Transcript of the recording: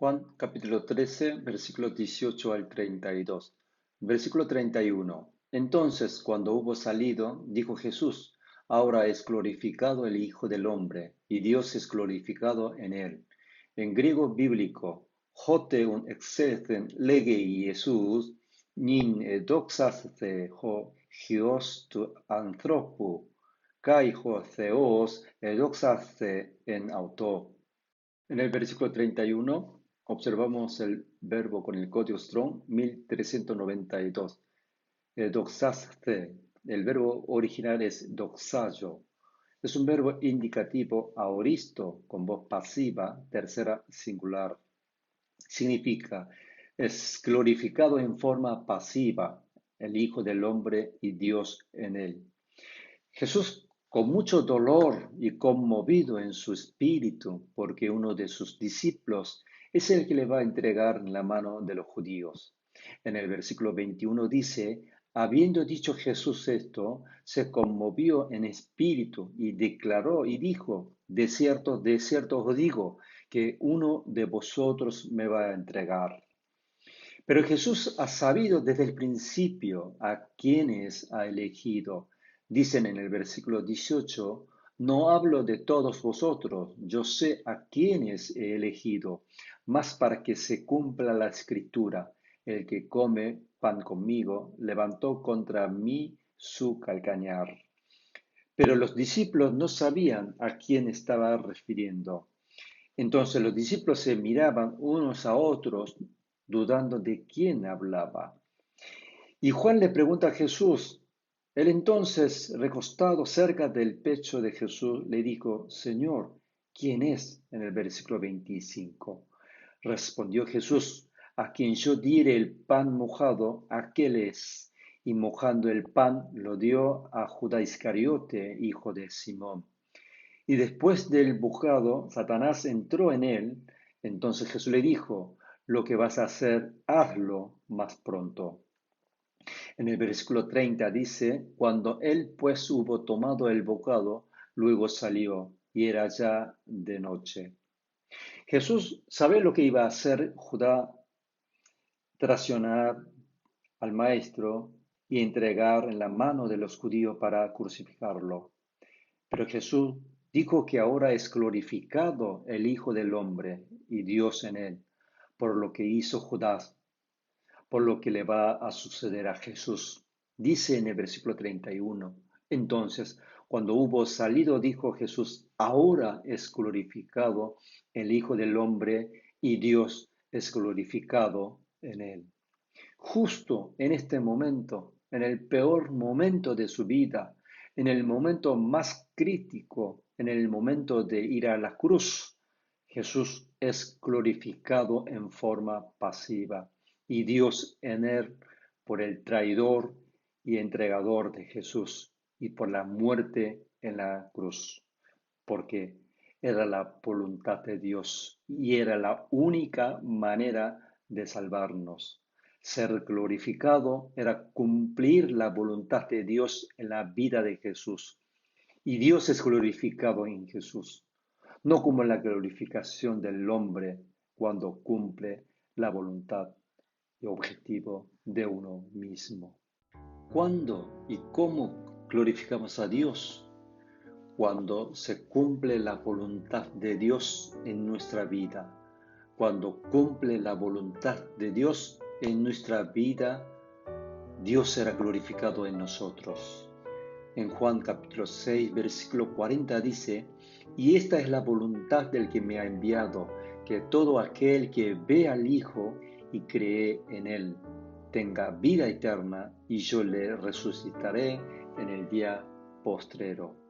Juan capítulo 13, versículos 18 al 32. Versículo 31. Entonces, cuando hubo salido, dijo Jesús, ahora es glorificado el Hijo del Hombre, y Dios es glorificado en él. En griego bíblico, hoteun exelten legei Jesús, nin doxaste ho hios tu anthropu, kai ho theos doxaste en auto. En el versículo 31 observamos el verbo con el código Strong 1392. Doxaste. El verbo original es doxayo. Es un verbo indicativo aoristo con voz pasiva, tercera singular. Significa, es glorificado en forma pasiva el Hijo del Hombre y Dios en él. Jesús, con mucho dolor y conmovido en su espíritu, porque uno de sus discípulos es el que le va a entregar en la mano de los judíos. En el versículo 21 dice, habiendo dicho Jesús esto, se conmovió en espíritu y declaró y dijo, de cierto os digo, que uno de vosotros me va a entregar. Pero Jesús ha sabido desde el principio a quienes ha elegido. Dicen en el versículo 18, no hablo de todos vosotros, yo sé a quienes he elegido, mas para que se cumpla la escritura, el que come pan conmigo levantó contra mí su calcañar. Pero los discípulos no sabían a quién estaba refiriendo. Entonces los discípulos se miraban unos a otros, dudando de quién hablaba. Y Juan le pregunta a Jesús. Él entonces, recostado cerca del pecho de Jesús, le dijo, Señor, ¿quién es? En el versículo 25. Respondió Jesús, a quien yo diere el pan mojado, aquel es. Y mojando el pan lo dio a Judá Iscariote, hijo de Simón. Y después del bocado, Satanás entró en él. Entonces Jesús le dijo, lo que vas a hacer, hazlo más pronto. En el versículo 30 dice, cuando él pues hubo tomado el bocado, luego salió, y era ya de noche. Jesús sabe lo que iba a hacer Judá, traicionar al maestro y entregar en la mano de los judíos para crucificarlo. Pero Jesús dijo que ahora es glorificado el Hijo del Hombre y Dios en él, por lo que hizo Judas, por lo que le va a suceder a Jesús. Dice en el versículo 31, entonces, cuando hubo salido, dijo Jesús, ahora es glorificado el Hijo del Hombre y Dios es glorificado en él. Justo en este momento, en el peor momento de su vida, en el momento más crítico, en el momento de ir a la cruz, Jesús es glorificado en forma pasiva y Dios en él por el traidor y entregador de Jesús y por la muerte en la cruz, porque era la voluntad de Dios y era la única manera de salvarnos. Ser glorificado era cumplir la voluntad de Dios en la vida de Jesús. Y Dios es glorificado en Jesús, no como la glorificación del hombre cuando cumple la voluntad y objetivo de uno mismo. ¿Cuándo y cómo glorificamos a Dios? Cuando se cumple la voluntad de Dios en nuestra vida. Cuando cumple la voluntad de Dios en nuestra vida, Dios será glorificado en nosotros. En Juan capítulo 6, versículo 40 dice, y esta es la voluntad del que me ha enviado, que todo aquel que ve al Hijo y cree en él, tenga vida eterna, y yo le resucitaré en el día postrero.